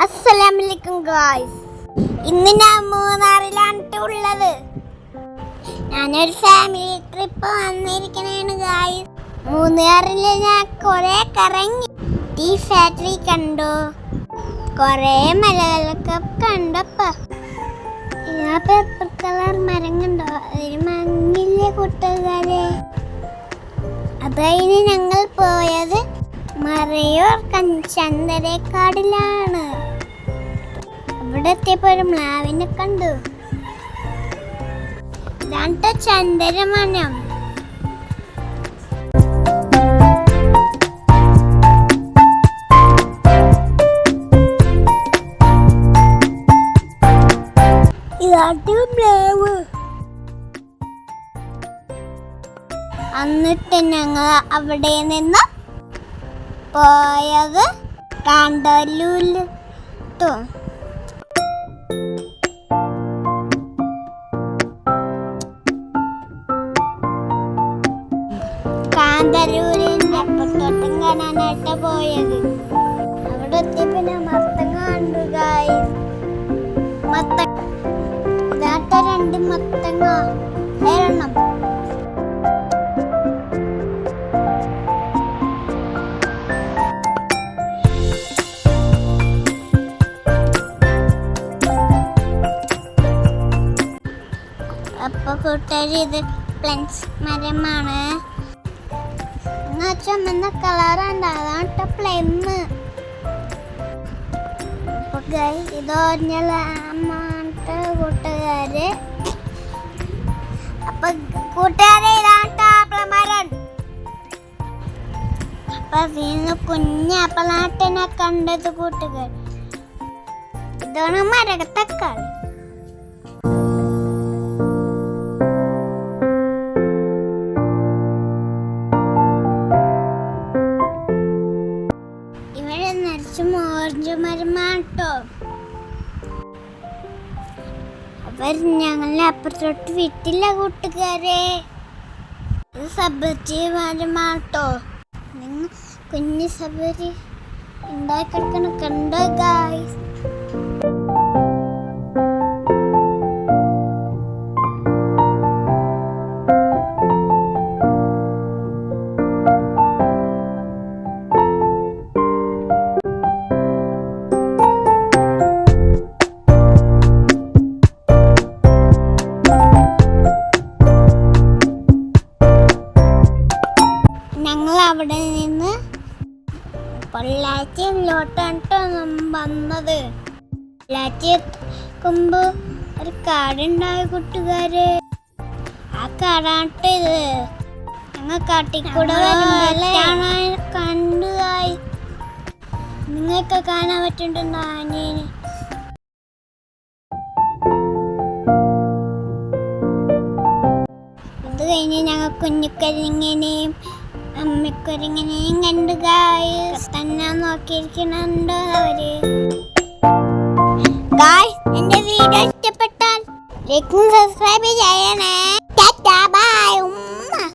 അസ്സലാമലൈക്കും ഗായ്സ്. ഇന്ന് ഞാൻ മൂന്നാറിലാണ് ഉള്ളത്. ഞാനൊരു ഫാമിലി ട്രിപ്പ് വന്നിരിക്കണേണ് ഗായ്സ്. മൂന്നാറിൽ ഞാൻ കുറെ കറങ്ങി. ടീ ഫാക്ടറി കണ്ടു, കുറെ മലകളൊക്കെ കണ്ടപ്പോ പേപ്പർ കളർ മരം കണ്ടോ, ഒരു മങ്ങില്ലേ കൂട്ടുകാരെ. അതായത് ഞങ്ങൾ പോയത് മറയൂർ ചന്ദരക്കാടിലാണ്. അവിടെ എത്തിയപ്പോ ഒരു മ്ലാവിനെ കണ്ടു. ഇതാണ് ചന്ദരമനം. ഇതാണ് മ്ലാവ്. എന്നിട്ട് ഞങ്ങൾ അവിടെ നിന്ന് പോയത് കാന്തല്ലൂരിലെത്തും. കാന്തല്ലൂരിന്റെ അപ്പുറത്തോട്ടും കാണാനായിട്ട് പോയത്. അവിടെ എത്തിയപ്പോ ഞാൻ മത്തങ്ങ കണ്ടു ഗായ്സ്. ഇതാട്ട രണ്ട് മത്തങ്ങ, ഏഴെണ്ണം. അപ്പൊ കൂട്ടുകാരി, ഇത് പ്ലൻസ് മരമാണ്. ചുമന്ന കളറുണ്ട്, അതാണ് പ്ലം. ഇത് ഓഞ്ഞലാമത്തെ കൂട്ടുകാര്. അപ്പൊ കൂട്ടുകാരെ, ഇതാണ് മരം. അപ്പൊ കുഞ്ഞാപ്പിളാട്ടിനെ കണ്ടത് കൂട്ടുകാർ. ഇതാണ് മരത്തക്കാളി. ഓറഞ്ച് മരമാട്ടോ. അവർ ഞങ്ങളെ അപ്പുറത്തോട്ട് വിട്ടില്ല കൂട്ടുകാരെ. ഇത് സബരി മരമാട്ടോ. നിങ്ങൾ കുഞ്ഞു സബരി ഉണ്ടാക്കിയെടുക്കണ കണ്ടോ ഗായ്സ്. അവിടെ നിന്ന് പൊള്ളാച്ചിയിലോട്ടാണ് വന്നത്. പൊള്ളാച്ചി എത്തുമ്പോ ഒരു കാടുണ്ടായ കൂട്ടുകാര്. ആ കാടാട്ട് ഇത്. ഞങ്ങൾ കാട്ടിക്കൂടെ കണ്ടുകായി. നിങ്ങൾക്ക് കാണാൻ പറ്റുന്നുണ്ടോ ആനേനെ? ഇത് കഴിഞ്ഞ് ഞങ്ങൾ കുഞ്ഞുക്കരിങ്ങനെയും അമ്മക്കൊരിങ്ങനെയും കണ്ടു ഗായ്സ്. തന്നെ നോക്കിയിരിക്കണുണ്ടോ അവര്. ഗായ്സ്, എന്റെ വീഡിയോ ഇഷ്ടപ്പെട്ടാൽ ലൈക്കും സബ്സ്ക്രൈബ് ചെയ്യണേ. Tata bye.